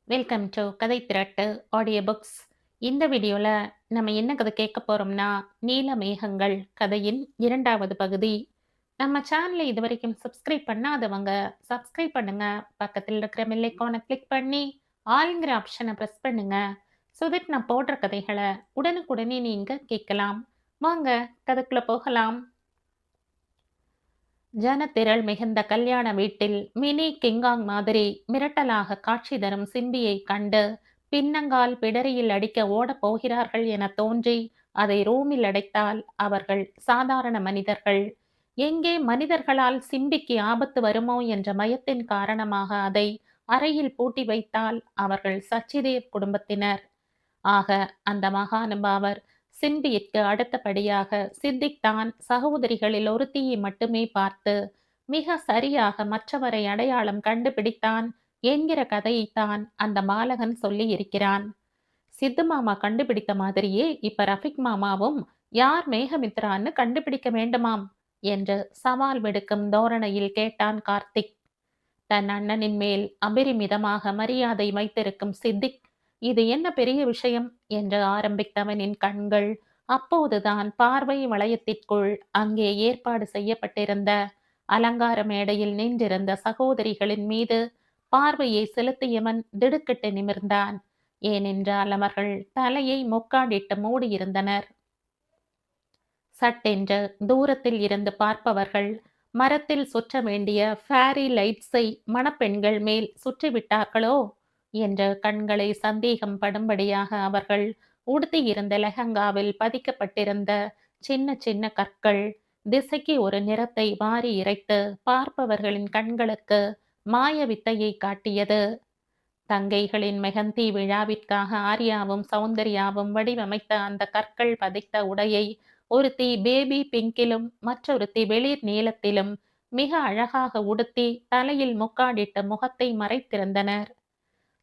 Welcome to கதை திரட்டு audio books. இந்த வீடியோவில் நம்ம என்ன கதை கேட்க போகிறோம்னா, நீல மேகங்கள் கதையின் இரண்டாவது பகுதி. நம்ம சேனலை இது வரைக்கும் சப்ஸ்கிரைப் பண்ணாதவங்க சப்ஸ்கிரைப் பண்ணுங்க. பக்கத்தில் இருக்கிற பெல் ஐகானை கிளிக் பண்ணி ஆல்ங்கிற ஆப்ஷனை ப்ரெஸ் பண்ணுங்க. ஸோ தட் நான் போடுற கதைகளை உடனுக்குடனே நீங்கள் கேட்கலாம். வாங்க கதைக்குள்ள போகலாம். ஜனத்திரள் மிகுந்த கல்யாண வீட்டில் மினி கிங்காங் மாதிரி மிரட்டலாக காட்சி தரும் சிம்பியை கண்டு பின்னங்கால் பிடரியில் அடிக்க ஓடப் போகிறார்கள் என தோன்றி அதை ரூமில் அடைத்தால் அவர்கள் சாதாரண மனிதர்கள். எங்கே மனிதர்களால் சிம்பிக்கு ஆபத்து வருமோ என்ற பயத்தின் காரணமாக அதை அறையில் பூட்டி வைத்தால் அவர்கள் சச்சிதேவ் குடும்பத்தினர். ஆக அந்த மகானுபாவர் சிம்பியிற்கு அடுத்தபடியாக சித்திக் தான் சகோதரிகளில் ஒருத்தியை மட்டுமே பார்த்து மிக சரியாக மற்றவரை அடையாளம் கண்டுபிடித்தான் என்கிற கதையைத்தான் அந்த பாலகன் சொல்லி இருக்கிறான். சித்து மாமா கண்டுபிடித்த மாதிரியே இப்ப ரஃபிக் மாமாவும் யார் மேகமித்ரான்னு கண்டுபிடிக்க வேண்டுமாம் என்று சவால் விடுக்கும் தோரணையில் கேட்டான் கார்த்திக். தன் அண்ணனின் மேல் அபரிமிதமாக மரியாதை வைத்திருக்கும் சித்திக் இது என்ன பெரிய விஷயம் என்று ஆரம்பித்தவனின் கண்கள் அப்போதுதான் பார்வை வளையத்திற்குள் அங்கே ஏற்பாடு செய்யப்பட்டிருந்த அலங்கார மேடையில் நின்றிருந்த சகோதரிகளின் மீது பார்வையை செலுத்தியவன் திடுக்கிட்டு நிமிர்ந்தான். ஏனென்றால் அவர்கள் தலையை முக்காடிட்டு மூடியிருந்தனர். சட்டென்று தூரத்தில் இருந்து பார்ப்பவர்கள் மரத்தில் சுற்ற வேண்டிய ஃபேரி லைட்ஸை மணப்பெண்கள் மேல் சுற்றிவிட்டார்களோ என்ற கண்களை சந்தேகம் படும்படியாக அவர்கள் உடுத்தியிருந்த லெஹங்காவில் பதிக்கப்பட்டிருந்த சின்ன சின்ன கற்கள் திசைக்கு ஒரு நிறத்தை வாரி இறைத்து பார்ப்பவர்களின் கண்களுக்கு மாய வித்தையை காட்டியது. தங்கைகளின் மெகந்தி விழாவிற்காக ஆர்யாவும் சௌந்தர்யாவும் வடிவமைத்த அந்த கற்கள் பதித்த உடையை ஒருத்தி பேபி பிங்கிலும் மற்றொருத்தி வெளிர் நீளத்திலும் மிக அழகாக உடுத்தி தலையில் முக்காடிட்ட முகத்தை மறைத்திருந்தனர்.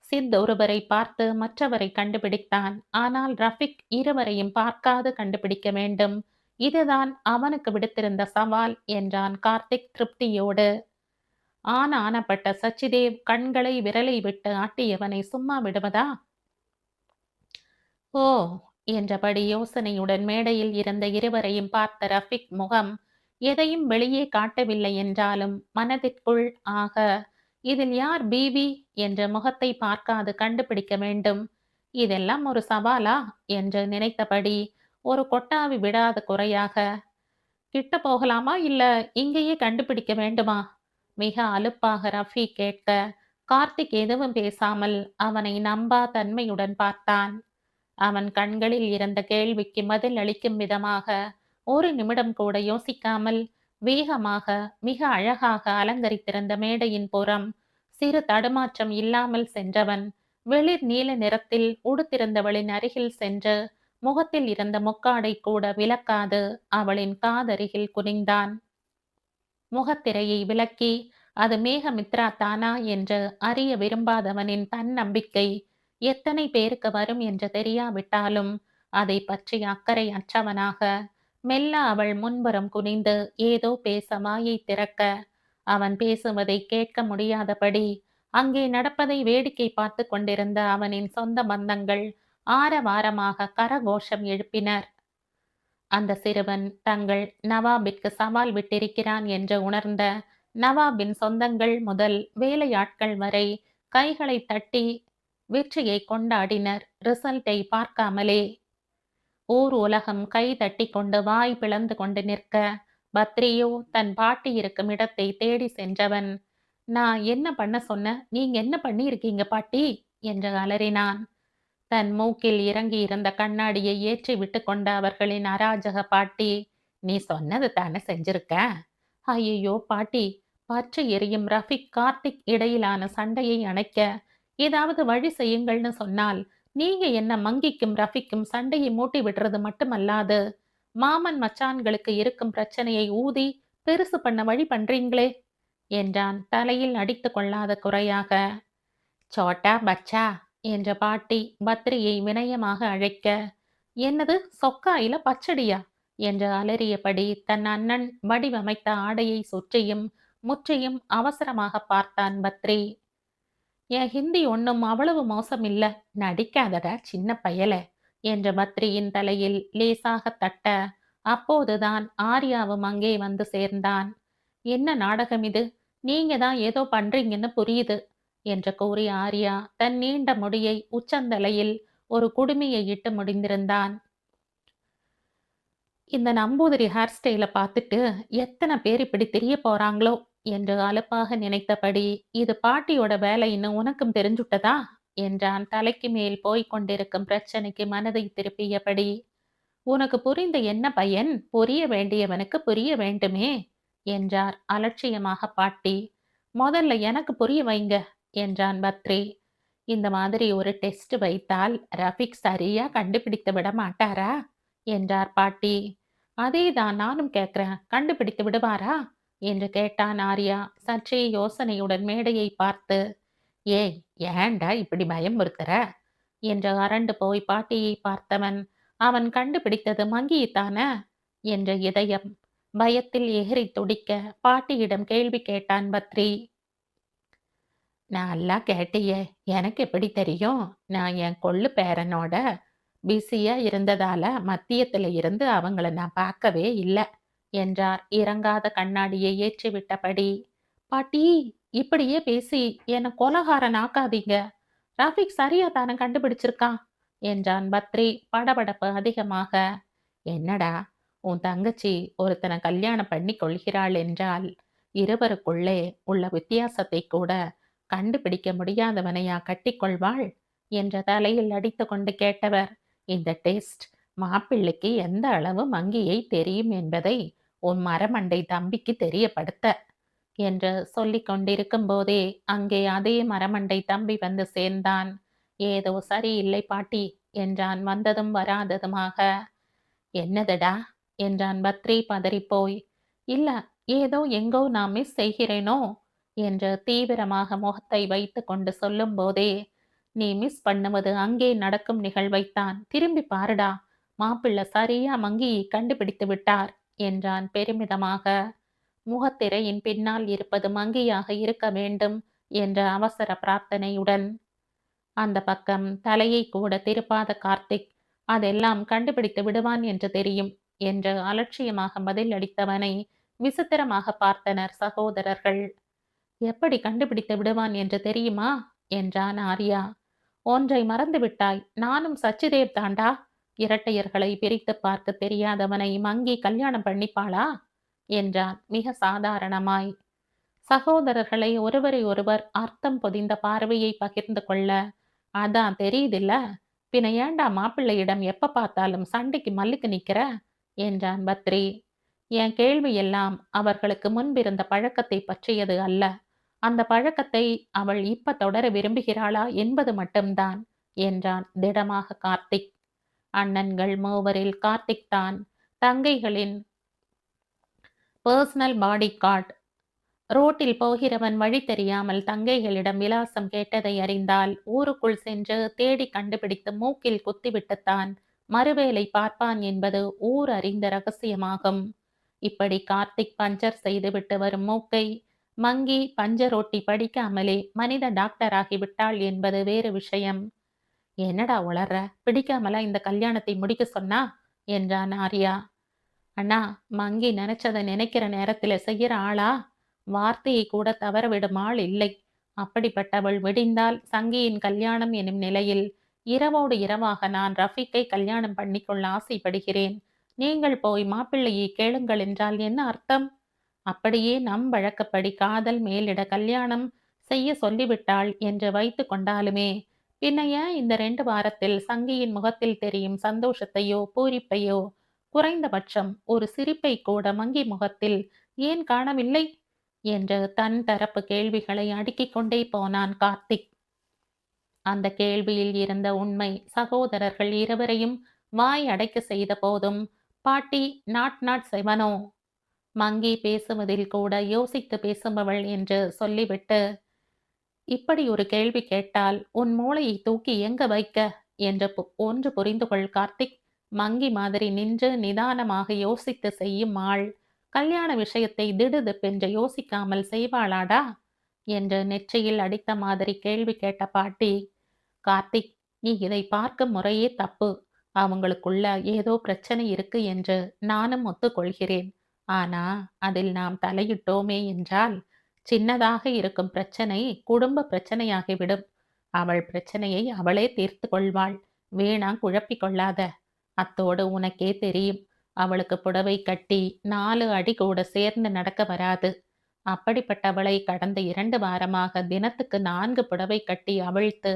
சித் ஒருவரை பார்த்து மற்றவரை கண்டுபிடித்தான். ஆனால் ரஃபிக் இருவரையும் பார்க்காது கண்டுபிடிக்க வேண்டும். இதுதான் அவனுக்கு விடுத்திருந்த சவால் என்றான் கார்த்திக் திருப்தியோடு. ஆனப்பட்ட சச்சிதேவ் கண்களை விரலை விட்டு ஆட்டியவனை சும்மா விடுவதா? ஓ என்றபடி யோசனையுடன் மேடையில் இருந்த இருவரையும் பார்த்த ரஃபிக் முகம் எதையும் வெளியே காட்டவில்லை என்றாலும் மனதிற்குள் ஆக இதில் யார் பிபி என்ற முகத்தை பார்க்காது கண்டுபிடிக்க வேண்டும், இதெல்லாம் ஒரு சவாலா என்று நினைத்தபடி ஒரு கொட்டாவி விடாத குறையாக, கிட்ட போகலாமா இல்ல இங்கேயே கண்டுபிடிக்க வேண்டுமா மிக அலுப்பாக ரஃபி கேட்க கார்த்திக் எதுவும் பேசாமல் அவனை நம்பா தன்மையுடன் பார்த்தான். அவன் கண்களில் இருந்த கேள்விக்கு பதில் அளிக்கும் விதமாக ஒரு நிமிடம் கூட யோசிக்காமல் வேகமாக மிக அழகாக அலங்கரித்திருந்த மேடையின் புறம் சிறு தடுமாற்றம் இல்லாமல் சென்றவன் வெளிர் நீல நிறத்தில் உடுத்திருந்தவளின் அருகில் சென்று முகத்தில் இருந்த முக்காடை கூட விலக்காது அவளின் காதருகில் குனிந்தான். முகத்திரையை விலக்கி அது மேகமித்ரா தானா என்று அறிய விரும்பாதவனின் தன்னம்பிக்கை எத்தனை பேருக்கு வரும் என்று தெரியாவிட்டாலும் அதை பற்றி அக்கறை அற்றவனாக மெல்ல அவள் முன்புறம் குனிந்து ஏதோ பேச வாயை திறக்க அவன் பேசுவதை கேட்க முடியாதபடி அங்கே நடப்பதை வேடிக்கை பார்த்து கொண்டிருந்த அவனின் சொந்த பந்தங்கள் ஆரவாரமாக கரகோஷம் எழுப்பினர். அந்த சிறுவன் தங்கள் நவாபிற்கு சவால் விட்டிருக்கிறான் என்று உணர்ந்த நவாபின் சொந்தங்கள் முதல் வேலையாட்கள் வரை கைகளை தட்டி வெற்றியை கொண்டாடினர். ரிசல்ட்டை பார்க்காமலே ஊர் உலகம் கை தட்டி கொண்டு வாய் பிளந்து கொண்டு நிற்க பத்ரியோ தன் பாட்டி இருக்கும் இடத்தை தேடி சென்றவன், நான் என்ன பண்ண சொன்ன, நீங்க என்ன பண்ணி இருக்கீங்க பாட்டி என்று அலறினான். தன் மூக்கில் இறங்கி இருந்த கண்ணாடியை ஏற்றி விட்டு கொண்ட அவர்களின் அராஜக பாட்டி, நீ சொன்னது தானே செஞ்சிருக்க. ஐயோ பாட்டி, பற்றி எரியும் ரஃபிக் கார்த்திக் இடையிலான சண்டையை அணைக்க ஏதாவது வழி செய்யுங்கள்னு சொன்னால் நீங்க என்ன மங்கிக்கும் ரஃபிக்கும் சண்டையை மூட்டி விடுறது மட்டுமல்லாது மாமன் மச்சான்களுக்கு இருக்கும் பிரச்சனையை ஊதி பெருசு பண்ண வழி பண்றீங்களே என்றான் தலையில் அடித்து கொள்ளாத குறையாக. சோட்டா பச்சா என்ற பாட்டி பத்ரியை வினயமாக அழைக்க, என்னது சொக்காயில பச்சடியா என்று அலறியபடி தன் அண்ணன் வடிவமைத்த ஆடையை சுற்றியும் முற்றியும் அவசரமாக பார்த்தான் பத்ரி. என் ஹிந்தி ஒண்ணும் அவ்வளவு மோசமில்ல. நடிக்காதடா சின்ன பயலே என்ற பத்ரியின் தலையில் லேசாகத் தட்ட, அப்போதுதான் ஆர்யாவும் அங்கே வந்து சேர்ந்தான். என்ன நாடகம் இது? நீங்க தான் ஏதோ பண்றீங்கன்னு புரியுது என்று கூறிய ஆர்யா தன் நீண்ட முடியை உச்சந்தலையில் ஒரு குடுமியை இட்டு முடிந்திருந்தான். இந்த நம்பூதிரி ஹேர் ஸ்டைல பார்த்துட்டு எத்தனை பேர் இப்படி திரிய போறாங்களோ என்று அலுப்பாக நினைத்தபடி, இது பாட்டியோட வேலைன்னு உனக்கும் தெரிஞ்சுட்டதா என்றான் தலைக்கு மேல் போய்க் கொண்டிருக்கும் பிரச்சனைக்கு மனதை திருப்பியபடி. உனக்கு புரிந்த என்ன பயன்? புரிய வேண்டியவனுக்கு புரிய வேண்டுமே என்றார் அலட்சியமாக பாட்டி. முதல்ல எனக்கு புரிய வைங்க என்றான் பத்ரி. இந்த மாதிரி ஒரு டெஸ்ட் வைத்தால் ரஃபிக் சரியா கண்டுபிடித்து விட மாட்டாரா என்றார் பாட்டி. அதேதான் நானும் கேட்கிறேன், கண்டுபிடித்து விடுவாரா என்று கேட்டான் ஆர்யா சற்றே யோசனையுடன் மேடையை பார்த்து. ஏய், ஏன்டா இப்படி பயமுறுத்துற என்று அரண்டு போய் பாட்டியை பார்த்தவன், அவன் கண்டுபிடித்தது மங்கியைத்தானே என்ற இதயம் பயத்தில் எகிறி துடிக்க பாட்டியிடம் கேள்வி கேட்டான் பத்ரி. நல்லா கேட்டியே, எனக்கு எப்படி தெரியும்? நான் என் கொள்ளு பேரனோட பிஸியா இருந்ததால மத்தியத்துல இருந்து அவங்கள நான் பார்க்கவே இல்ல என்றார் இறங்காத கண்ணாடியை ஏற்றிவிட்டபடி. பாட்டி, இப்படியே பேசி என்னை கொலகாரன் ஆக்காதீங்க. ரஃபிக் சரியா தானே கண்டுபிடிச்சிருக்கான் என்றான் பத்ரி படபடப்பு அதிகமாக. என்னடா, உன் தங்கச்சி ஒருத்தனை கல்யாணம் பண்ணி கொள்கிறாள் என்றால் இருவருக்குள்ளே உள்ள வித்தியாசத்தை கூட கண்டுபிடிக்க முடியாதவனையா கட்டிக்கொள்வாள் என்ற தலையில் அடித்து கொண்டு கேட்டவர், இந்த டெஸ்ட் மாப்பிள்ளைக்கு எந்த அளவு மங்கியை தெரியும் என்பதை உன் மரமண்டை தம்பிக்கு தெரியப்படுத்த என்று சொல்லிக் கொண்டிருக்கும் போதே அங்கே அதே மரமண்டை தம்பி வந்து சேர்ந்தான். ஏதோ சரியில்லை பாட்டி என்றான் வந்ததும் வராததுமாக. என்னதுடா என்றான் பத்ரி பதறிப்போய். இல்ல, ஏதோ எங்கோ நான் மிஸ் செய்கிறேனோ என்று தீவிரமாக முகத்தை வைத்து கொண்டு சொல்லும் போதே, நீ மிஸ் பண்ணுவது அங்கே நடக்கும் நிகழ்வைத்தான். திரும்பி பாருடா, மாப்பிள்ளை சரியா மங்கியை கண்டுபிடித்து விட்டார் என்றான் பெருமிதமாக. முகத்திரையின் பின்னால் இருப்பது மங்கியாக இருக்க வேண்டும் என்ற அவசர பிரார்த்தனையுடன். அந்த பக்கம் தலையை கூட திருப்பாத கார்த்திக், அதெல்லாம் கண்டுபிடித்து விடுவான் என்று தெரியும் என்று அலட்சியமாக பதில் அளித்தவனை விசித்திரமாக பார்த்தனர் சகோதரர்கள். எப்படி கண்டுபிடித்து விடுவான் என்று தெரியுமா என்றான் ஆர்யா. ஒன்றை மறந்துவிட்டாய், நானும் சச்சிதேவ் தாண்டா. இரட்டையர்களை பிரித்து பார்க்க தெரியாதவனை மங்கி கல்யாணம் பண்ணிப்பாளா என்றான் மிக சாதாரணமாய். சகோதரர்களை ஒருவரை ஒருவர் அர்த்தம் பொதிந்த பார்வையை பகிர்ந்து கொள்ள, அதான் தெரியுதில்ல, பின்ன ஏண்டா மாப்பிள்ளையிடம் எப்ப பார்த்தாலும் சண்டைக்கு மல்லுக்கு நிக்கிற என்றான் பத்ரி. என் கேள்வி எல்லாம் அவர்களுக்கு முன்பிருந்த பழக்கத்தை பற்றியது அல்ல. அந்த பழக்கத்தை அவள் இப்ப தொடர விரும்புகிறாளா என்பது மட்டும்தான் என்றான் திடமாக கார்த்திக். அண்ணன்கள் மூவரில் கார்த்திக் தான் தங்கைகளின் பர்சனல் பாடி கார்டு. ரோட்டில் போகிறவன் வழி தெரியாமல் தங்கைகளிடம் விலாசம் கேட்டதை அறிந்தால் ஊருக்குள் சென்று தேடி கண்டுபிடித்து மூக்கில் குத்திவிட்டுத்தான் மறுவேளை பார்ப்பான் என்பது ஊர் அறிந்த ரகசியமாகும். இப்படி கார்த்திக் பஞ்சர் செய்துவிட்டு வரும் மூக்கை மங்கி பஞ்சரோட்டி படிக்காமலே மனித டாக்டர் ஆகிவிட்டாள் என்பது வேறு விஷயம். என்னடா உளர்ற, பிடிக்காமலா இந்த கல்யாணத்தை முடிக்க சொன்னா என்றான் ஆர்யா. அண்ணா, மங்கி நினைச்சதை நினைக்கிற நேரத்துல செய்யற ஆளா? வார்த்தையை கூட தவறவிடும் ஆள் இல்லை. அப்படிப்பட்டவள் விடிந்தால் சங்கியின் கல்யாணம் எனும் நிலையில் இரவோடு இரவாக நான் ரஃபீக்கை கல்யாணம் பண்ணிக்கொள்ள ஆசைப்படுகிறேன். நீங்கள் போய் மாப்பிள்ளையை கேளுங்கள் என்றால் என்ன அர்த்தம்? அப்படியே நம் வழக்கப்படி காதல் மேலிட கல்யாணம் செய்ய சொல்லிவிட்டாள் என்று வைத்து கொண்டாலுமே, பின்ன ஏன் இந்த 2 வாரத்தில் சங்கியின் முகத்தில் தெரியும் சந்தோஷத்தையோ பூரிப்பையோ, குறைந்தபட்சம் ஒரு சிரிப்பை கூட மங்கி முகத்தில் ஏன் காணவில்லை என்று தன் தரப்பு கேள்விகளை அடுக்கிக் கொண்டே போனான் கார்த்திக். அந்த கேள்வியில் இருந்த உண்மை சகோதரர்கள் இருவரையும் வாய் அடைக்க செய்த போதும், பாட்டி நாட் நாட் செவனோ, மங்கி பேசுவதில் கூட யோசித்து பேசுபவள் என்று சொல்லிவிட்டு, இப்படி ஒரு கேள்வி கேட்டால் உன் மூளையை தூக்கி எங்க வைக்க என்று ஒன்று புரிந்து கொள் கார்த்திக். மங்கி மாதிரி நின்று நிதானமாக யோசித்து செய்யும் ஆள் கல்யாண விஷயத்தை திடுதிப்பென்று யோசிக்காமல் செய்வாளாடா என்று நெற்றியில் அடித்த மாதிரி கேள்வி கேட்ட பாட்டி, கார்த்திக், நீ இதை பார்க்கும் முறையே தப்பு. அவங்களுக்குள்ள ஏதோ பிரச்சனை இருக்கு என்று நானும் ஒத்துக்கொள்கிறேன். ஆனா, அதில் நாம் தலையிட்டோமே என்றால், சின்னதாக இருக்கும் பிரச்சனை குடும்ப பிரச்சனையாகிவிடும். அவள் பிரச்சனையை அவளே தீர்த்து கொள்வாள். வீணா குழப்பிக் கொள்ளாத. அத்தோடு உனக்கே தெரியும். அவளுக்கு புடவை கட்டி 4 அடி கூட சேர்ந்து நடக்க வராது. அப்படிப்பட்டவளை கடந்த 2 வாரமாக தினத்துக்கு 4 புடவை கட்டி அவிழ்த்து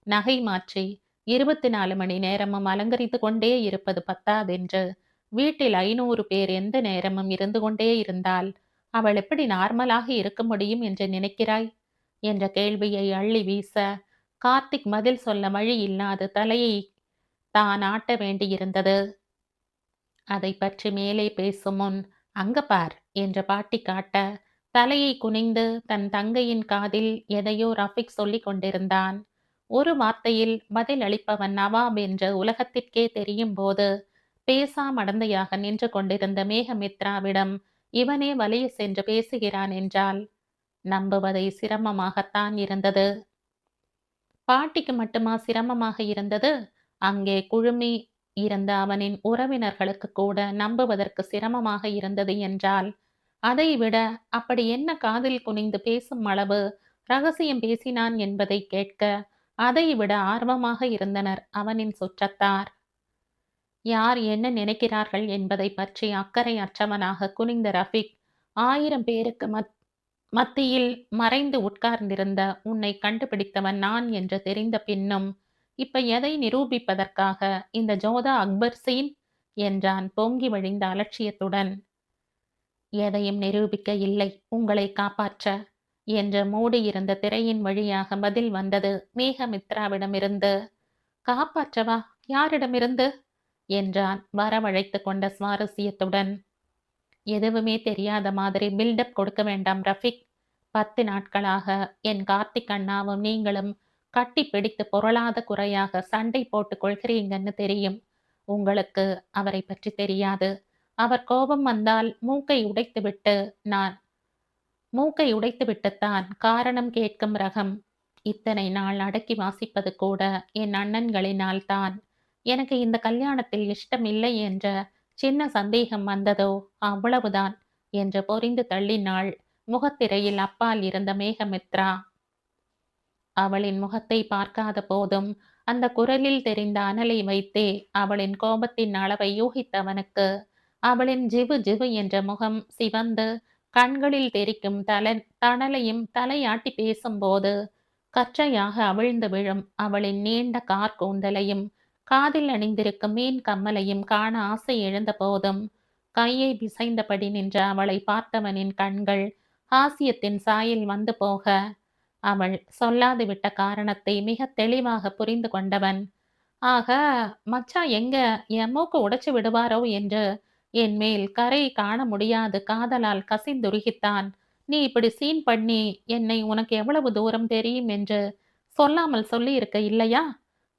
நகை மாற்றி 24 மணி நேரமும் அலங்கரித்து கொண்டே இருப்பது பத்தாதென்று வீட்டில் 500 பேர் எந்த நேரமும் இருந்து கொண்டே இருந்தால் அவள் எப்படி நார்மலாக இருக்க முடியும் என்று நினைக்கிறாய் என்ற கேள்வியை அள்ளி வீச கார்த்திக் பதில் சொல்ல வழி இல்லாது தலையை தான் ஆட்ட வேண்டியிருந்தது. அதை பற்றி மேலே பேசும் முன் அங்க பார் என்ற பாட்டி காட்ட தலையை குனிந்து தன் தங்கையின் காதில் எதையோ ரஃபிக் சொல்லிக் கொண்டிருந்தான். ஒரு வார்த்தையில் பதில் அளிப்பவன் நவாப் என்று உலகத்திற்கே தெரியும் போது பேசாமடந்தையாக நின்று கொண்டிருந்த மேகமித்ராவிடம் இவனே வலிய சென்று பேசுகிறான் என்றால் நம்புவதை சிரமமாகத்தான் இருந்தது. பாட்டிக்கு மட்டுமா சிரமமாக இருந்தது? அங்கே குழுமி இருந்த அவனின் உறவினர்களுக்கு கூட நம்புவதற்கு சிரமமாக இருந்தது என்றால் அதைவிட அப்படி என்ன காதில் குனிந்து பேசும் அளவு ரகசியம் பேசினான் என்பதை கேட்க அதைவிட ஆர்வமாக இருந்தனர் அவனின் சுற்றத்தார். யார் என்ன நினைக்கிறார்கள் என்பதை பற்றி அக்கறை அற்றவனாக குனிந்த ரஃபிக் 1000 பேருக்கு மத்தியில் மறைந்து உட்கார்ந்திருந்த உன்னை கண்டுபிடித்தவன் நான் என்று தெரிந்த பின்னும் இப்ப எதை நிரூபிப்பதற்காக இந்த ஜோதா அக்பர் சீன் என்றான் பொங்கி வழிந்த அலட்சியத்துடன். எதையும் நிரூபிக்க இல்லை, உங்களை காப்பாற்ற என்று மூடியிருந்த திரையின் வழியாக பதில் வந்தது மேகமித்ராவிடமிருந்து. காப்பாற்றவா? யாரிடமிருந்து என்றான் வரவழைத்து கொண்ட சுவாரஸ்யத்துடன். எதுவுமே தெரியாத மாதிரி பில்டப் கொடுக்க வேண்டாம் ரஃபிக். 10 நாட்களாக என் கார்த்திக் அண்ணாவும் நீங்களும் கட்டி பிடித்து பொருளாத குறையாக சண்டை போட்டுக் கொள்கிறீங்கன்னு தெரியும். உங்களுக்கு அவரை பற்றி தெரியாது. அவர் கோபம் வந்தால் மூக்கை உடைத்துவிட்டுத்தான் காரணம் கேட்கும் ரகம். இத்தனை நாள் அடக்கி வாசிப்பது கூட என் அண்ணன்களினால் தான். எனக்கு இந்த கல்யாணத்தில் இஷ்டம் இல்லை என்ற சின்ன சந்தேகம் வந்ததோ அவ்வளவுதான் என்று பொரிந்து தள்ளினாள் முகத்திரையில் அப்பால் இருந்த மேகமித்ரா. அவளின் முகத்தை பார்க்காத போதும் அந்த குரலில் தெரிந்த அனலை வைத்தே அவளின் கோபத்தின் அளவை யூகித்தவனுக்கு அவளின் ஜிவு ஜிவு என்ற முகம் சிவந்து கண்களில் தெரிக்கும் தணலையும் தலையாட்டி பேசும்போது கற்றையாக அவிழ்ந்து விழும் அவளின் நீண்ட கார்கூந்தலையும் காதில் அணிந்திருக்கும் மீன் கம்மலையும் காண ஆசை எழுந்த போதும் கையை பிசைந்தபடி நின்ற அவளை பார்த்தவனின் கண்கள் ஹாசியத்தின் சாயில் வந்து போக அவள் சொல்லாது விட்ட காரணத்தை மிக தெளிவாக புரிந்து கொண்டவன், ஆக மச்சா எங்க என் மூக்கு உடைச்சு விடுவாரோ என்று என் மேல் கரை காண முடியாது காதலால் கசிந்துருகித்தான் நீ இப்படி சீன் பண்ணி என்னை உனக்கு எவ்வளவு தூரம் தெரியும் என்று சொல்லாமல் சொல்லி இருக்க இல்லையா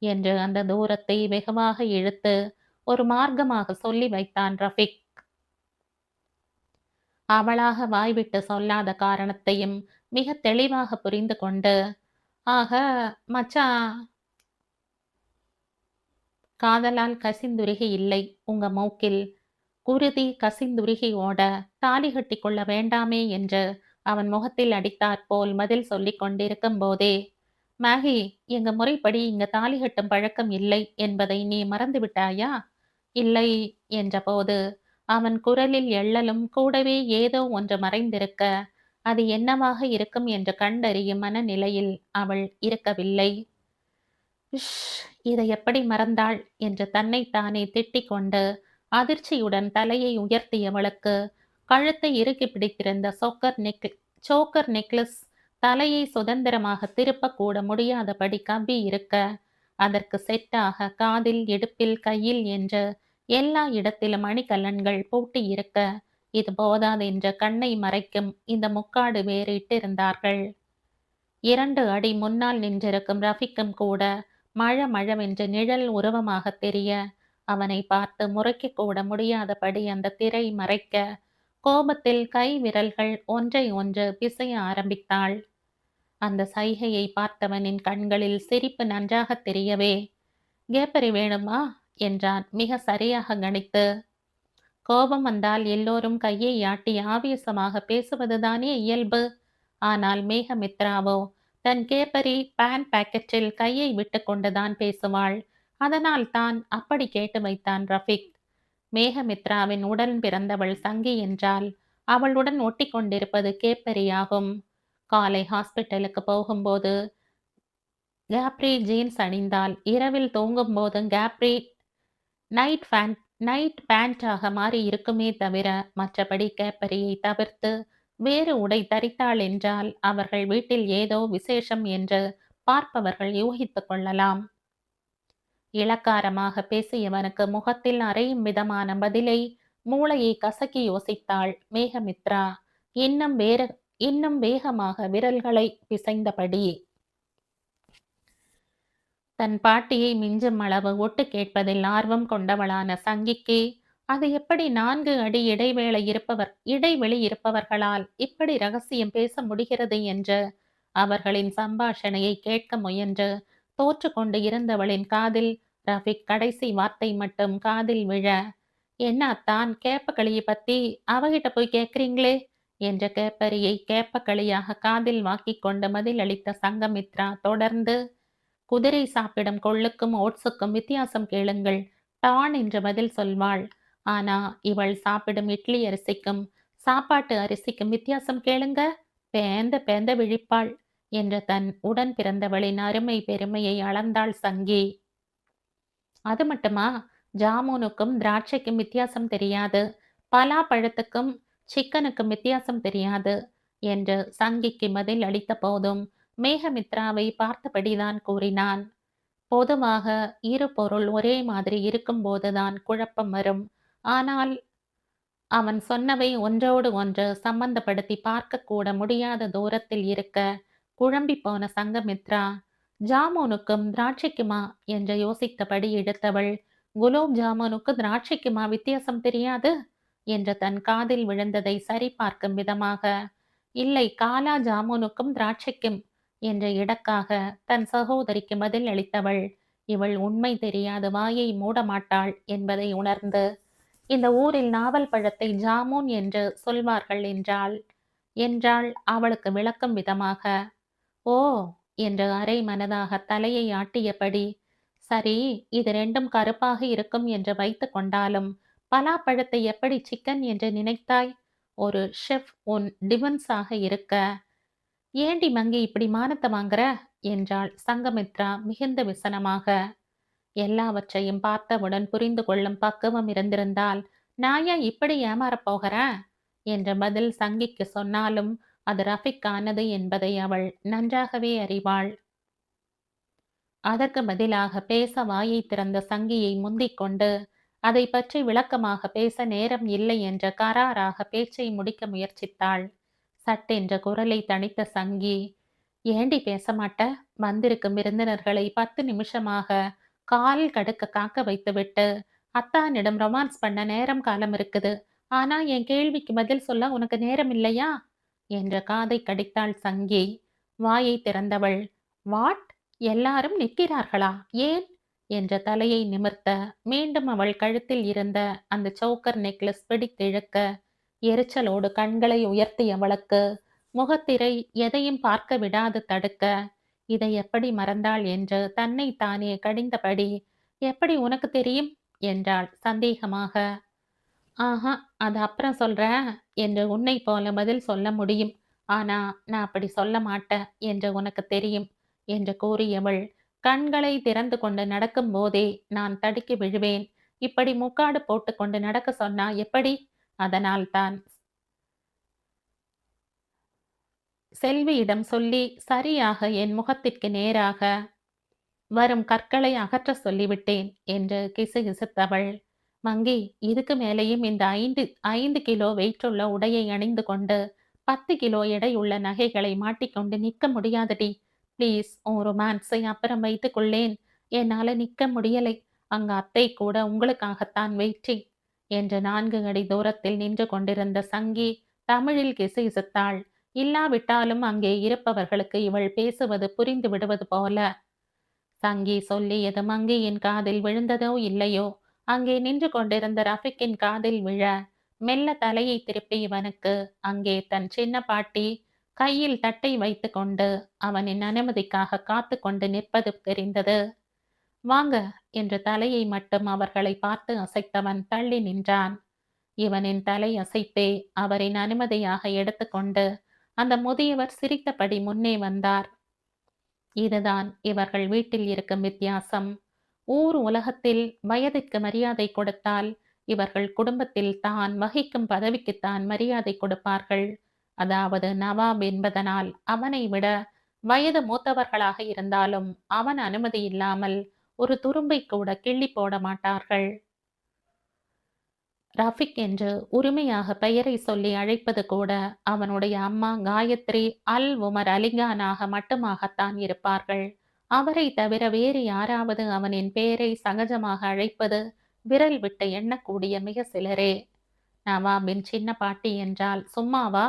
என்று அந்த தூரத்தை வெகுவாக இழுத்து ஒரு மார்க்கமாக சொல்லி வைத்தான் ரஃபிக். அவளாக வாய்விட்டு சொல்லாத காரணத்தையும் மிக தெளிவாக புரிந்து கொண்டு, ஆக மச்சான் காதலால் கசிந்துருகி இல்லை உங்க மூக்கில் குருதி கசிந்துருகி ஓட தாலி கட்டி கொள்ள வேண்டாமே என்று அவன் முகத்தில் அடித்தாற்போல் பதில் சொல்லிக் கொண்டிருக்கும் போதே, மேகி, எங்க முறைப்படி இங்க தாலி கட்டும் பழக்கம் இல்லை என்பதை நீ மறந்து விட்டாயா? இல்லை என்றபோது அவன் குரலில் எள்ளலும் கூடவே ஏதோ ஒன்று மறைந்திருக்க அது என்னவாக இருக்கும் என்று கண்டறியும் மனநிலையில் அவள் இருக்கவில்லை. இஷ், இதை எப்படி மறந்தாள் என்று தன்னைத்தானே திட்டிக் கொண்டு அதிர்ச்சியுடன் தலையை உயர்த்தியவளுக்கு கழுத்தை இறுக்கி பிடித்திருந்த சோக்கர் நெக்லஸ் தலையை சுதந்திரமாக திருப்பக்கூட முடியாதபடி கவ்வி இருக்க அதற்கு செட்டாக காதில் இடுப்பில் கையில் என்று எல்லா இடத்திலும் அணிகலன்கள் பூட்டி இருக்க இது போதாதென்ற கண்ணை மறைக்கும் இந்த முக்காடு வேறு இட்டிருந்தார்கள். 2 அடி முன்னால் நின்றிருக்கும் ரஃபிக்கும் கூட மழவென்று நிழல் உருவமாக தெரிய அவனை பார்த்து முறைக்க கூட முடியாதபடி அந்த திரை மறைக்க கோபத்தில் கை விரல்கள் ஒன்றை ஒன்று பிசைய ஆரம்பித்தாள். அந்த சைகையை பார்த்தவனின் கண்களில் சிரிப்பு நன்றாகத் தெரியவே, கேப்பரி வேணுமா என்றான் மிக சரியாக கணித்து. கோபம் வந்தால் எல்லோரும் கையை ஆட்டி ஆவேசமாக பேசுவதுதானே இயல்பு. ஆனால் மேகமித்ராவோ தன் கேப்பரி பான் பாக்கெட்டில் கையை விட்டு கொண்டுதான் பேசுவாள். அதனால் தான் அப்படி கேட்டு வைத்தான் ரஃபிக். மேகமித்ராவின் உடன் பிறந்தவள் சங்கி என்றால் அவளுடன் ஒட்டி கொண்டிருப்பது கேப்பரியாகும். காலை ஹாஸ்பிட்டலுக்கு போகும்போது கேப்ரி ஜீன்ஸ் அணிந்தால் இரவில் தூங்கும்போது கேப்ரி நைட் ஃபேன் நைட் பேண்டாக மாறி இருக்குமே தவிர மற்றபடி கேப்பரியை தவிர்த்து வேறு உடை தரித்தாள் என்றால் அவர்கள் வீட்டில் ஏதோ விசேஷம் என்று பார்ப்பவர்கள் யூகித்துக் கொள்ளலாம். இளக்காரமாக பேசியவனுக்கு முகத்தில் அறையும் விதமான பதிலை மூளையை கசக்கி யோசித்தாள் மேகமித்ரா. இன்னும் வேற இன்னும் வேகமாக விரல்களை பிசைந்தபடி. தன் பாட்டியை மிஞ்சும் அளவு ஒட்டு கேட்பதில் ஆர்வம் கொண்டவளான சங்கிக்கு அது எப்படி 4 அடி இடைவெளி இருப்பவர்களால் இப்படி ரகசியம் பேச முடிகிறது என்று அவர்களின் சம்பாஷணையை கேட்க முயன்று தோற்று கொண்டு இருந்தவளின் காதில் ரஃபிக் கடைசி வார்த்தை மட்டும் காதில் விழ, என்ன அத்தான் கேப்பக்களியை பத்தி அவகிட்ட போய் கேட்குறீங்களே என்ற கேப்பரியை கேப்பக்களியாக காதில் வாக்கிக் கொண்டு பதிலளித்த சங்கமித்ரா தொடர்ந்து, குதிரை சாப்பிடும் கொள்ளுக்கும் ஓட்ஸுக்கும் வித்தியாசம் கேளுங்கள், டான் என்று பதில் சொல்வாள். ஆனா இவள் சாப்பிடும் இட்லி அரிசிக்கும் சாப்பாட்டு அரிசிக்கும் வித்தியாசம் கேளுங்க, பேந்த பேந்த விழிப்பாள் என்ற தன் உடன் பிறந்தவளின் அருமை பெருமையை அளந்தாள் சங்கி. அது மட்டுமா, ஜாமூனுக்கும் திராட்சைக்கும் வித்தியாசம் தெரியாது, பலாப்பழத்துக்கும் சிக்கனுக்கும் வித்தியாசம் தெரியாது என்று சங்கிக்கு பதில் அளித்த போதும் மேகமித்ராவை பார்த்தபடிதான் கூறினான். பொதுவாக இரு பொருள் ஒரே மாதிரி இருக்கும்போதுதான் குழப்பம் வரும். ஆனால் அவன் சொன்னவை ஒன்றோடு ஒன்று சம்பந்தப்படுத்தி பார்க்கக்கூட முடியாத தூரத்தில் இருக்க குழம்பி போன சங்கமித்ரா, ஜாமூனுக்கும் திராட்சைக்குமா என்று யோசித்தபடி இழுத்தவள், குலோப் ஜாமுனுக்கு திராட்சைக்குமா வித்தியாசம் தெரியாது என்று தன் காதில் விழுந்ததை சரிபார்க்கும் விதமாக, இல்லை காலா ஜாமுனுக்கும் திராட்சைக்கும் என்ற இடக்காக தன் சகோதரிக்கு பதில் அளித்தவள், இவள் உண்மை தெரியாது வாயை மூடமாட்டாள் என்பதை உணர்ந்து, இந்த ஊரில் நாவல் பழத்தை ஜாமூன் என்று சொல்வார்கள் என்றாள் அவளுக்கு விளக்கும் விதமாக. ஓ என்று அரை மனதாக தலையை ஆட்டியபடி, சரி இது ரெண்டும் கருப்பாக இருக்கும் என்று வைத்து கொண்டாலும் பலாப்பழத்தை எப்படி சிக்கன் என்று நினைத்தாய்? ஒரு ஷெஃப் உன் டிவன்ஸாக இருக்க ஏண்டி மங்கி இப்படி மானத்தை வாங்குற என்றாள் சங்கமித்ரா மிகுந்த விசனமாக. எல்லாவற்றையும் பார்த்தவுடன் புரிந்து கொள்ளும் பக்குவம் இருந்திருந்தால் நான் ஏன் இப்படி ஏமாறப் போகிறேன் என்ற பதில் சங்கிக்கு சொன்னாலும் அது ரஃபிக்கானது என்பதை அவள் நன்றாகவே அறிவாள். அதற்கு பதிலாக பேச வாயை திறந்த சங்கியை முந்திக் கொண்டு அதை பற்றி விளக்கமாக பேச நேரம் இல்லை என்ற கராராக பேச்சை முடிக்க முயற்சித்தாள். சட்டென்ற குரலை தணித்த சங்கி, ஏண்டி பேச மாட்ட? வந்திருக்கும் விருந்தினர்களை 10 நிமிஷமாக கால் கடுக்க காக்க வைத்துவிட்டு அத்தானிடம் ரொமான்ஸ் பண்ண நேரம் காலம் இருக்குது. ஆனா என் கேள்விக்கு பதில் சொல்ல உனக்கு நேரம் இல்லையா என்ற காதை கடித்தாள் சங்கி. வாயை திறந்தவள், வாட், எல்லாரும் நிற்கிறார்களா, ஏன் என்ற தலையை நிமிர்த்த மீண்டும் அவள் கழுத்தில் இருந்த அந்த சோக்கர் நெக்லஸ் பிடித்திழுக்க எரிச்சலோடு கண்களை உயர்த்தியவளுக்கு முகத்திரை எதையும் பார்க்க விடாது தடுக்க, இதை எப்படி மறந்தாள் என்று தன்னை தானே கடிந்தபடி, எப்படி உனக்கு தெரியும் என்றாள் சந்தேகமாக. ஆஹா, அது அப்புறம் சொல்றேன் என்று உன்னை போல பதில் சொல்ல முடியும். ஆனா நான் அப்படி சொல்ல மாட்டேன் என்று உனக்கு தெரியும் என்று கூறியவள், கண்களை திறந்து கொண்டு நடக்கும் போதே நான் தடுக்கி விழுவேன். இப்படி முக்காடு போட்டுக்கொண்டு நடக்க சொன்னா எப்படி? அதனால் தான் செல்வியிடம் சொல்லி சரியாக என் முகத்திற்கு நேராக வரும் கற்களை அகற்ற சொல்லிவிட்டேன் என்று கிசுகிசுத்தவள். மங்கி, இதுக்கு மேலேயும் இந்த 5 கிலோ வெயிட்டுள்ள உடையை அணிந்து கொண்டு 10 கிலோ எடையுள்ள நகைகளை மாட்டிக்கொண்டு நிற்க முடியாதடி. ப்ளீஸ், உன் ரொமான்ஸை அப்புறம் வைத்துக் கொள்ளேன். என்னால நிற்க முடியலை. அங்க அத்தை கூட உங்களுக்காகத்தான் வெயிட்டிங் என்று 4 அடி தூரத்தில் நின்று கொண்டிருந்த சங்கி தமிழில் கிசுகிசுத்தாள். இல்லாவிட்டாலும் அங்கே இருப்பவர்களுக்கு இவள் பேசுவது புரிந்து விடுவது போல. சங்கி சொல்லியது மங்கியின் காதில் விழுந்ததோ இல்லையோ, அங்கே நின்று கொண்டிருந்த ரஃபிக்கின் காதில் விழ, மெல்ல தலையை திருப்பி இவனுக்கு அங்கே தன் சின்ன பாட்டி கையில் தட்டை வைத்து கொண்டு அவனின் அனுமதிக்காக காத்து கொண்டு நிற்பது தெரிந்தது. வாங்க என்று தலையை மட்டும் அவர்களை பார்த்து அசைத்தவன் தள்ளி நின்றான். இவனின் தலை அசைப்பே அவரின் அனுமதியாக எடுத்துக்கொண்டு அந்த முதியவர் சிரித்தபடி முன்னே வந்தார். இதுதான் இவர்கள் வீட்டில் இருக்கும் வித்தியாசம். ஊர் உலகத்தில் வயதிற்கு மரியாதை கொடுத்தால் இவர்கள் குடும்பத்தில் தான் வகிக்கும் பதவிக்குத்தான் மரியாதை கொடுப்பார்கள். அதாவது நவாப் என்பதனால் அவனை விட வயது மூத்தவர்களாக இருந்தாலும் அவன் அனுமதி இல்லாமல் ஒரு துரும்பை கூட கிள்ளி போட மாட்டார்கள். ரஃபிக் என்று உரிமையாக பெயரை சொல்லி அழைப்பது கூட அவனுடைய அம்மா காயத்ரி அல் உமர் அலிகானாக மட்டுமாகத்தான் இருப்பார்கள். அவரை தவிர வேறு யாராவது அவனின் பெயரை சகஜமாக அழைப்பது விரல் விட்டு எண்ணக்கூடிய மிக சிலரே. நவாபின் சின்ன பாட்டி என்றால் சும்மாவா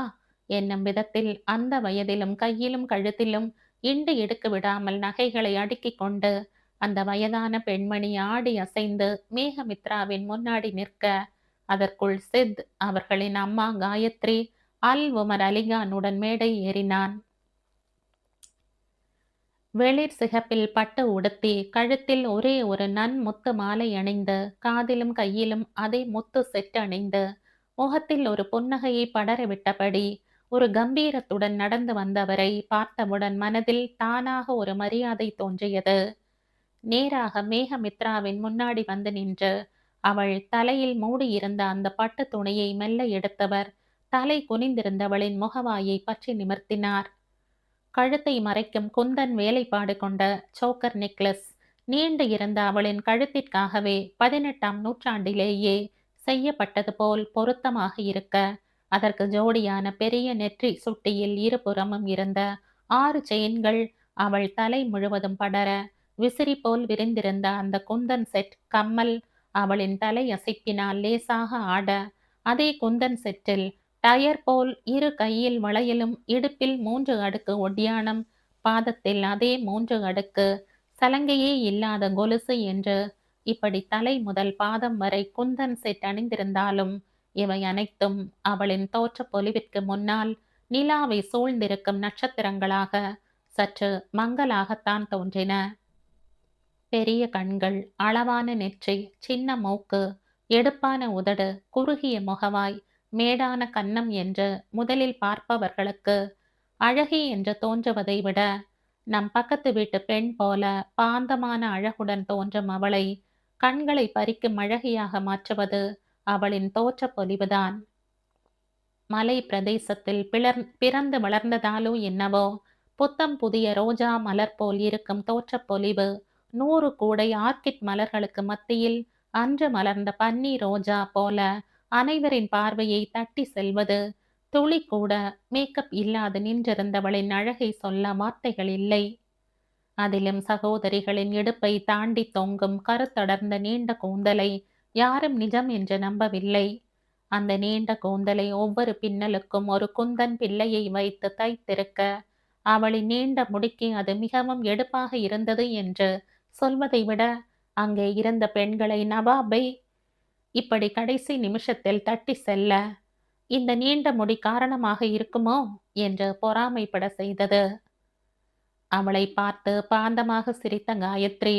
என்னும் விதத்தில் அந்த வயதிலும் கையிலும் கழுத்திலும் இண்டு எடுக்க விடாமல் நகைகளை அடுக்கிக் கொண்டு அந்த வயதான பெண்மணி ஆடி அசைந்து மேகமித்ராவின் முன்னாடி நிற்க, அதற்குள் சித் அவர்களின் அம்மா காயத்ரி அல் உமர் அலிகானுடன் மேடை ஏறினான். வெளிர் சிகப்பில் பட்டு உடுத்தி கழுத்தில் ஒரே ஒரு முத்து மாலை அணிந்து காதிலும் கையிலும் அதே முத்து செட்டு அணிந்து முகத்தில் ஒரு புன்னகையை படரவிட்டபடி ஒரு கம்பீரத்துடன் நடந்து வந்தவரை பார்த்தவுடன் மனதில் தானாக ஒரு மரியாதை தோன்றியது. நேராக மேகமித்ராவின் முன்னாடி வந்து நின்று அவள் தலையில் மூடியிருந்த அந்த பட்டு துணியை மெல்ல எடுத்தவர் தலை குனிந்திருந்தவளின் முகவாயை பற்றி நிமிர்த்தினார். கழுத்தை மறைக்கும் குந்தன் வேலைப்பாடு கொண்ட சோக்கர் நெக்லஸ் நீண்டு இருந்த அவளின் கழுத்திற்காகவே 18ஆம் நூற்றாண்டிலேயே செய்யப்பட்டது போல் பொருத்தமாக இருக்க, அதற்கு ஜோடியான பெரிய நெற்றி சுட்டியில் இருபுறமும் இருந்த 6 செயின்கள் அவள் தலை முழுவதும் படர, விசிறி போல் விரிந்திருந்த அந்த குந்தன் செட் கம்மல் அவளின் தலை அசைப்பினால் லேசாக ஆட, அதே குந்தன் செட்டில் டயர் போல் இரு கையில் வளையலும், இடுப்பில் 3 அடுக்கு ஒட்டியானம், பாதத்தில் அதே 3 அடுக்கு, சலங்கையே இல்லாத கொலுசு என்று இப்படி தலை முதல் பாதம் வரை குந்தன் செட் அணிந்திருந்தாலும் இவை அனைத்தும் அவளின் தோற்ற பொலிவிற்கு முன்னால் நிலாவை சூழ்ந்திருக்கும் நட்சத்திரங்களாக சற்று மங்கலாகத்தான் தோன்றின. பெரிய கண்கள், அளவான நெற்றி, சின்ன மூக்கு, எடுப்பான உதடு, குறுகிய முகவாய், மேடான கன்னம் என்று முதலில் பார்ப்பவர்களுக்கு அழகி என்று தோன்றுவதை விட நம் பக்கத்து வீட்டு பெண் போல பாந்தமான அழகுடன் தோன்றும் அவளை கண்களை பறிக்கும் அழகியாக மாற்றுவது அவளின் தோற்ற பொலிவுதான். மலை பிரதேசத்தில் பிறந்து வளர்ந்ததாலோ என்னவோ புத்தம் புதிய ரோஜா மலர் போல் இருக்கும் தோற்ற பொலிவு 100 கூடை ஆர்கிட் மலர்களுக்கு மத்தியில் அன்று மலர்ந்த பன்னீர் ரோஜா போல அனைவரின் பார்வையை தட்டி செல்வது, துளி கூட மேக்கப் இல்லாது நின்றிருந்தவளின் அழகை சொல்ல வார்த்தைகள் இல்லை. அதிலும் சகோதரிகளின் இடுப்பை தாண்டி தொங்கும் கருத்தடர்ந்த நீண்ட கூந்தலை யாரும் நிஜம் என்று நம்பவில்லை. அந்த நீண்ட கூந்தலை ஒவ்வொரு பின்னலுக்கும் ஒரு குந்தன் பிள்ளையை வைத்து தைத்திருக்க, அவளின் நீண்ட முடிக்கு அது மிகவும் எடுப்பாக இருந்தது என்று சொல்வதை விட அங்கே இருந்த பெண்களை நவாபை இப்படி கடைசி நிமிஷத்தில் தட்டி செல்ல இந்த நீண்ட முடி காரணமாக இருக்குமோ என்று பொறாமைப்பட செய்தது. அவளை பார்த்து பாந்தமாக சிரித்த காயத்ரி,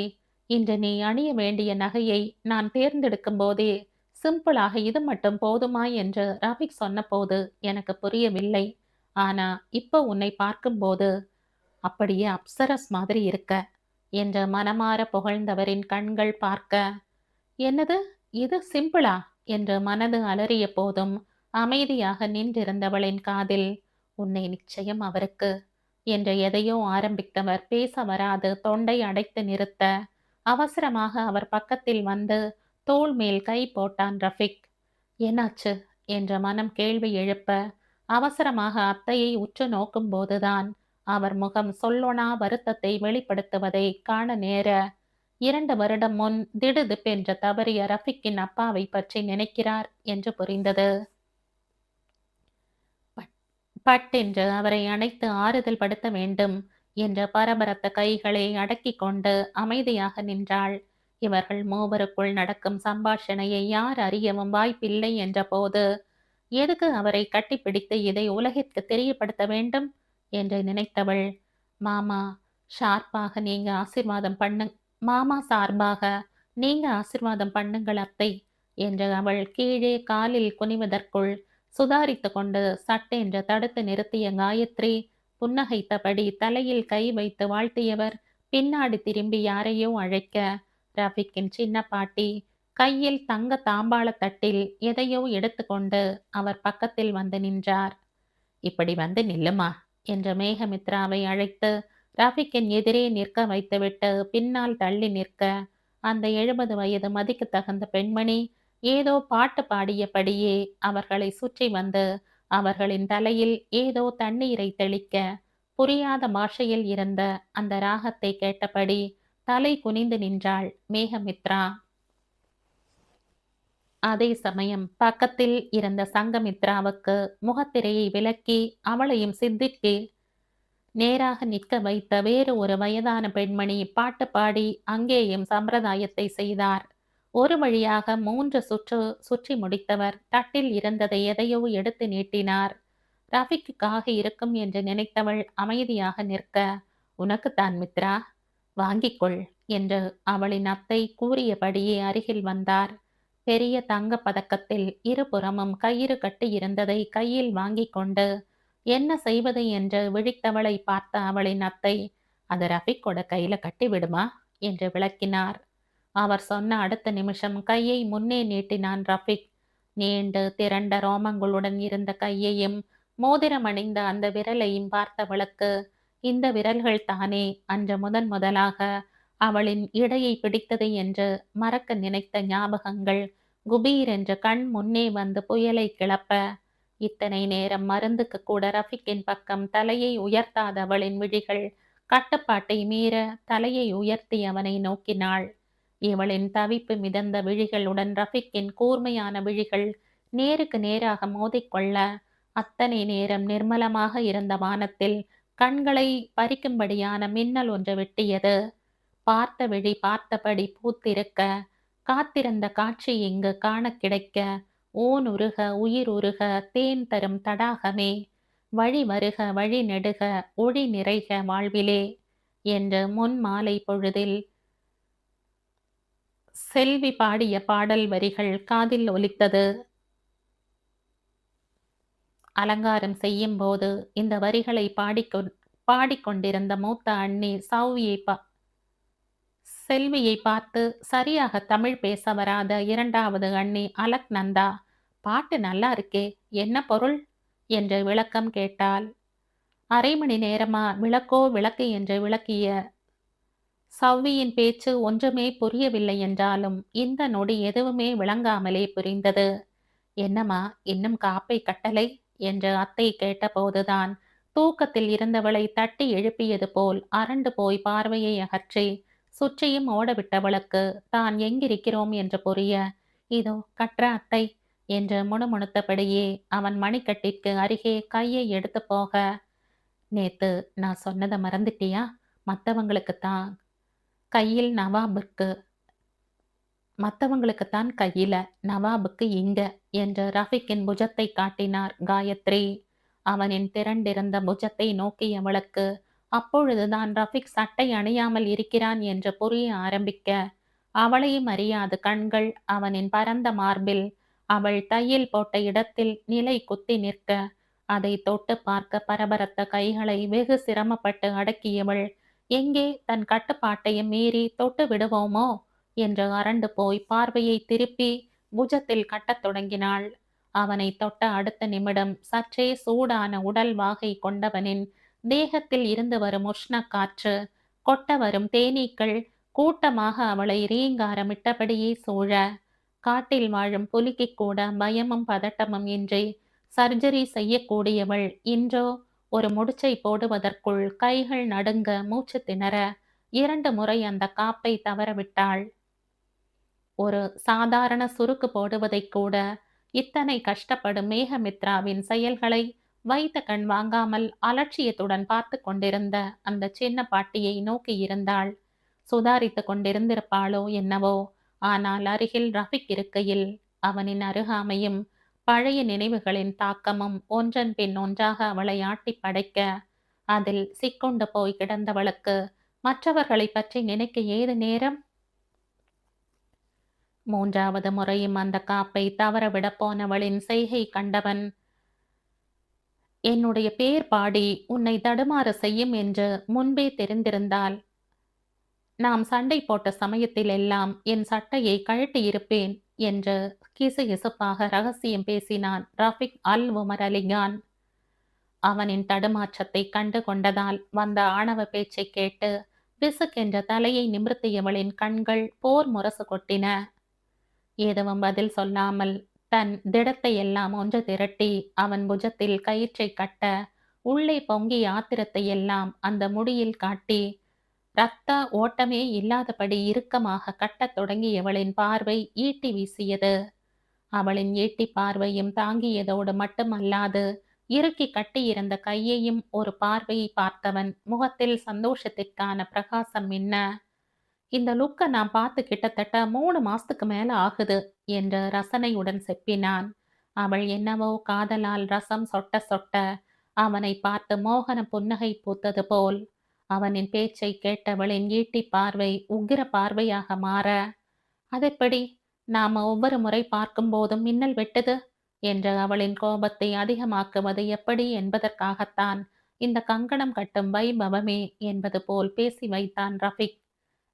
இன்று நீ அணிய வேண்டிய நகையை நான் தேர்ந்தெடுக்கும் போதே சிம்பிளாக இது மட்டும் போதுமா என்று ரஃபிக் சொன்னபோது எனக்கு புரியவில்லை. ஆனா இப்போ உன்னை பார்க்கும்போது அப்படியே அப்சரஸ் மாதிரி இருக்க என்று மனமாற புகழ்ந்தவரின் கண்கள் பார்க்க, என்னது இது சிம்பிளா என்று மனது அலறிய போதும் அமைதியாக நின்றிருந்தவளின் காதில், உன்னை நிச்சயம் அவருக்கு என்று எதையோ ஆரம்பித்தவர் பேச வராது தொண்டை அடைத்து நிறுத்த, அவசரமாக அவர் பக்கத்தில் வந்து தோள் மேல் கை போட்டான் ரஃபிக். என்னாச்சு என்ற மனம் கேள்வி எழுப்ப, அவசரமாக அத்தையை உற்று நோக்கும் போதுதான் அவர் முகம் சொல்லொணா வருத்தத்தை வெளிப்படுத்துவதை காண நேர, 2 வருடம் முன் திடுதிப்பென்ற தவறிய ரஃபிக்கின் அப்பாவை பற்றி நினைக்கிறார் என்று புரிந்தது. பட்டென்று அவரை அணைத்து ஆறுதல் படுத்த வேண்டும் என்ற பரபரத்த கைகளை அடக்கிக் கொண்டு அமைதியாக நின்றாள். இவர்கள் மூவருக்குள் நடக்கும் சம்பாஷணையை யார் அறியவும் வாய்ப்பில்லை என்ற போது, எதுக்கு அவரை கட்டிப்பிடித்து இதை உலகிற்கு தெரியப்படுத்த வேண்டும் என்று நினைத்தவள், மாமா ஷார்ப்பாக நீங்க ஆசீர்வாதம் பண்ணு மாமா சார்பாக நீங்க ஆசீர்வாதம் பண்ணுங்கள் அத்தை என்று அவள் கீழே காலில் குனிவதற்குள் சுதாரித்து கொண்டு சட்டென்று தடுத்து நிறுத்திய காயத்ரி புன்னகைத்தபடி தலையில் கை வைத்து வாழ்த்தியவர் பின்னாடி திரும்பி யாரையோ அழைக்க, ரஃபிக்கின் சின்ன பாட்டி கையில் தங்க தாம்பாள தட்டில் எதையோ எடுத்துக்கொண்டு அவர் பக்கத்தில் வந்து நின்றார். இப்படி வந்து நில்லுமா என்று மேகமித்ராவை அழைத்து ரஃபிக்கின் எதிரே நிற்க வைத்துவிட்டு பின்னால் தள்ளி நிற்க, அந்த 70 வயது மதிக்கு தகுந்த பெண்மணி ஏதோ பாட்டு பாடியபடியே அவர்களை சுற்றி வந்து அவர்களின் தலையில் ஏதோ தண்ணீரை தெளிக்க, புரியாத பாஷையில் இருந்த அந்த ராகத்தை கேட்டபடி தலை குனிந்து நின்றாள் மேகமித்ரா. அதே சமயம் பக்கத்தில் இருந்த சங்கமித்ராவுக்கு முகத்திரையை விலக்கி அவளையும் சித்திக்கு நேராக நிற்க வைத்த வேறு ஒரு வயதான பெண்மணி பாட்டு பாடி அங்கேயும் சம்பிரதாயத்தை செய்தார். ஒரு வழியாக 3 சுற்று சுற்றி முடித்தவர் தட்டில் இருந்ததை எதையோ எடுத்து நீட்டினார். ரஃபிக்குக்காக இருக்கும் என்று நினைத்தவள் அமைதியாக நிற்க, உனக்குத்தான் மித்ரா, வாங்கிக்கொள் என்று அவளின் அத்தை கூறியபடியே அருகில் வந்தார். பெரிய தங்க பதக்கத்தில் இருபுறமும் கயிறு கட்டி இருந்ததை கையில் வாங்கி கொண்டு என்ன செய்வது என்று விழித்தவளை பார்த்த அவளின் அத்தை, அது ரஃபிக்கோட கையில கட்டி விடுமா என்று விளக்கினார். அவர் சொன்ன அடுத்த நிமிஷம் கையை முன்னே நீட்டினான் ரஃபிக். நீண்டு திரண்ட ரோமங்களுடன் இருந்த கையையும் மோதிரம் அணிந்த அந்த விரலையும் பார்த்தவளுக்கு, இந்த விரல்கள் தானே அன்று முதலாக அவளின் இடையை பிடித்தது என்று மறக்க நினைத்த ஞாபகங்கள் குபீர் என்று கண் முன்னே வந்து புயலை கிளப்ப, இத்தனை நேரம் மருந்துக்கு கூட ரஃபிக்கின் பக்கம் தலையை உயர்த்தாத அவளின் விழிகள் கட்டுப்பாட்டை மீற தலையை உயர்த்தி அவனை நோக்கினாள். இவளின் தவிப்பு மிதந்த விழிகளுடன் ரஃபிக்கின் கூர்மையான விழிகள் நேருக்கு நேராக மோதிக்கொள்ள, அத்தனை நேரம் நிர்மலமாக இருந்த வானத்தில் கண்களை பறிக்கும்படியான மின்னல் ஒன்று வெட்டியது. பார்த்த விழி பார்த்தபடி பூத்திருக்க, காத்திருந்த காட்சி இங்கு காண கிடைக்க, ஊன் உருக உயிர் உருக தேன் தரும் தடாகமே, வழி வருக வழி நெடுக ஒளி நிறைக வாழ்விலே என்று முன் மாலை பொழுதில் செல்வி பாடிய பாடல் வரிகள் காதில் ஒலித்தது. அலங்காரம் செய்யும் போது இந்த வரிகளை பாடிக்கொண்டிருந்த மூத்த அண்ணி செல்வியை பார்த்து சரியாக தமிழ் பேச வராத 2வது அண்ணி அலக்நந்தா, பாட்டு நல்லா இருக்கே, என்ன பொருள் என்று விளக்கம் கேட்டாள். அரை மணி நேரமா விளக்கோ விளக்கு என்று விளக்கிய சவ்வியின் பேச்சு ஒன்றுமே புரியவில்லை என்றாலும் இந்த நொடி எதுவுமே விளங்காமலே புரிந்தது. என்னம்மா இன்னும் காப்பை கட்டலை என்று அத்தை கேட்டபோதுதான் தூக்கத்தில் இருந்தவளை தட்டி எழுப்பியது போல் அரண்டு போய் பார்வையை அகற்றி சுற்றியும் ஓடவிட்டவளுக்கு தான் எங்கிருக்கிறோம் என்று புரிய, இதோ கற்ற அத்தை என்று முணுமுணுத்தபடியே அவன் மணிக்கட்டிற்கு அருகே கையை எடுத்து போக, நேத்து நான் சொன்னதை மறந்துட்டியா? மற்றவங்களுக்குத்தான் கையில் நவாபுக்கு மற்றவங்களுக்குத்தான் கையில, நவாபுக்கு இங்க என்று ரஃபிக்கின் புஜத்தை காட்டினார் காயத்ரி. அவனின் திரண்டிருந்த புஜத்தை நோக்கியவளுக்கு அப்பொழுதுதான் ரஃபிக் சட்டை அணியாமல் இருக்கிறான் என்று புரிய ஆரம்பிக்க, அவளையும் அறியாது கண்கள் அவனின் பரந்த மார்பில் அவள் தையில் போட்ட இடத்தில் நிலை குத்தி நிற்க, அதை தொட்டு பார்க்க பரபரத்த கைகளை வெகு சிரமப்பட்டு அடக்கியவள், எங்கே தன் கட்டுப்பாட்டையும் மீறி தொட்டு விடுவோமோ என்று அரண்டு போய் பார்வையை திருப்பி புஜத்தில் கட்டத் தொடங்கினாள். அவனை தொட்ட அடுத்த நிமிடம் சற்றே சூடான உடல் வாகை கொண்டவனின் தேகத்தில் இருந்து வரும் உஷ்ண காற்று, கொட்ட வரும் தேனீக்கள் கூட்டமாக அவளை ரீங்காரமிட்டபடியே சூழ, காட்டில் வாழும் புலிக்கு கூட பயமும் பதட்டமும் இன்றி சர்ஜரி செய்யக்கூடியவள் இன்றோ ஒரு முடிச்சை போடுவதற்குள் கைகள் நடுங்க மூச்சு திணற 2 முறை அந்த காப்பை தவறவிட்டாள். ஒரு சாதாரண சுருக்கு போடுவதை கூட இத்தனை கஷ்டப்படும் மேகமித்ராவின் செயல்களை வைத்த கண் வாங்காமல் அலட்சியத்துடன் பார்த்து கொண்டிருந்த அந்த சின்ன பாட்டியை நோக்கியிருந்தாள். சுதாரித்துக் கொண்டிருந்திருப்பாளோ என்னவோ. ஆனால் அருகில் ரஃபிக் இருக்கையில் அவனின் அருகாமையும் பழைய நினைவுகளின் தாக்கமும் ஒன்றன் பின் ஒன்றாக அவளை ஆட்டிப் படைக்க, அதில் சிக்கொண்டு போய் கிடந்தவளுக்கு மற்றவர்களைப் பற்றி நினைக்க ஏது நேரம்? மூன்றாவது முறையும் அந்த காப்பை தவறவிடப் போனவளின் செய்கை கண்டவன், என்னுடைய பேர் பாடி உன்னை தடுமாற செய்யும் என்று முன்பே தெரிந்திருந்தால் நாம் சண்டை போட்ட சமயத்திலெல்லாம் என் சட்டையை கழட்டியிருப்பேன் என்று கிசுகிசுப்பாக ரகசியம் பேசினான் ரஃபிக் அல் உமர் அலிகான். அவனின் தடுமாற்றத்தை கண்டு கொண்டதால் வந்த ஆணவ பேச்சைக் கேட்டு பிசுக்கென்ற தலையை நிமிர்த்தியவளின் கண்கள் போர் முரசு கொட்டின. எதுவும் பதில் சொல்லாமல் தன் திடத்தையெல்லாம் ஒன்று திரட்டி அவன் புஜத்தில் கயிற்றை கட்ட, உள்ளே பொங்கிய ஆத்திரத்தையெல்லாம் அந்த முடியில் காட்டி, இரத்த ஓட்டமே இல்லாதபடி இறுக்கமாக கட்டத் தொடங்கியவளின் பார்வை ஈட்டி வீசியது. அவளின் ஈட்டி பார்வையும் தாங்கியதோடு மட்டுமல்லாது, இறுக்கி கட்டியிருந்த கையையும் ஒரு பார்வையை பார்த்தவன் முகத்தில் சந்தோஷத்திற்கான பிரகாசம் மின்ன, இந்த லுக்க நான் பார்த்து கிட்டத்தட்ட 3 மாசத்துக்கு மேல ஆகுது என்று ரசனையுடன் செப்பினான். அவள் என்னவோ காதலால் ரசம் சொட்ட சொட்ட அவனை பார்த்து மோகன புன்னகை பூத்தது போல், அவனின் பேச்சை கேட்டவளின் ஈட்டி பார்வை உக்கிர பார்வையாக மாற, அதெப்படி நாம ஒவ்வொரு முறை பார்க்கும் போதும் மின்னல் வெட்டுது என்ற அவளின் கோபத்தை அதிகமாக்குவது எப்படி என்பதற்காகத்தான் இந்த கங்கணம் கட்டும் வைபவமே என்பது போல் பேசி வைத்தான் ரஃபிக்.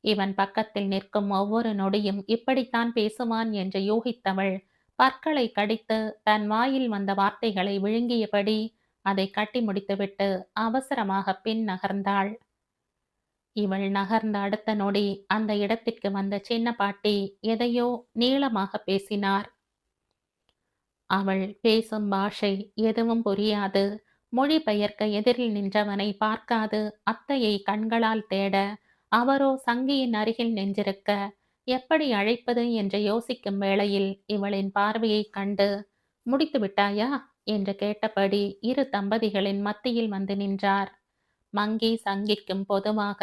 இவன் பக்கத்தில் நிற்கும் ஒவ்வொரு நொடியும் இப்படித்தான் பேசுவான் என்று யூகித்தவள் பற்களை கடித்து தன் வாயில் வந்த வார்த்தைகளை விழுங்கியபடி அதை கட்டி முடித்துவிட்டு அவசரமாக பின் நகர்ந்தாள். இவள் நகர்ந்த அடுத்த நொடி அந்த இடத்திற்கு வந்த சின்ன பாட்டி எதையோ நீளமாக பேசினார். அவள் பேசும் பாஷை எதுவும் புரியாது. மொழி பெயர்க்க எதிரில் நின்றவனை பார்க்காது அத்தையை கண்களால் தேட, அவரோ சங்கியின் அருகில் நின்றிருக்க, எப்படி அழைப்பது என்று யோசிக்கும் வேளையில் இவளின் பார்வையை கண்டு, முடித்து விட்டாயா என்று கேட்டபடி இரு தம்பதிகளின் மத்தியில் வந்து நின்றார். மங்கி சங்கிக்கும் பொதுவாக,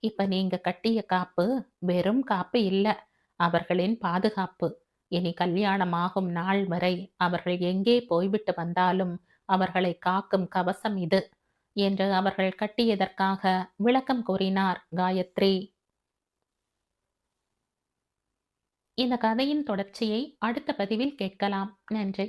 இப்ப நீங்க கட்டிய காப்பு வெறும் காப்பு இல்ல, அவர்களின் பாதுகாப்பு. இனி கல்யாணமாகும் நாள் வரை அவர்கள் எங்கே போய்விட்டு வந்தாலும் அவர்களை காக்கும் கவசம் இது என்று அவர்கள் கட்டியதற்காக விளக்கம் கூறினார் காயத்ரி. இந்த கதையின் தொடர்ச்சியை அடுத்த பதிவில் கேட்கலாம். நன்றி.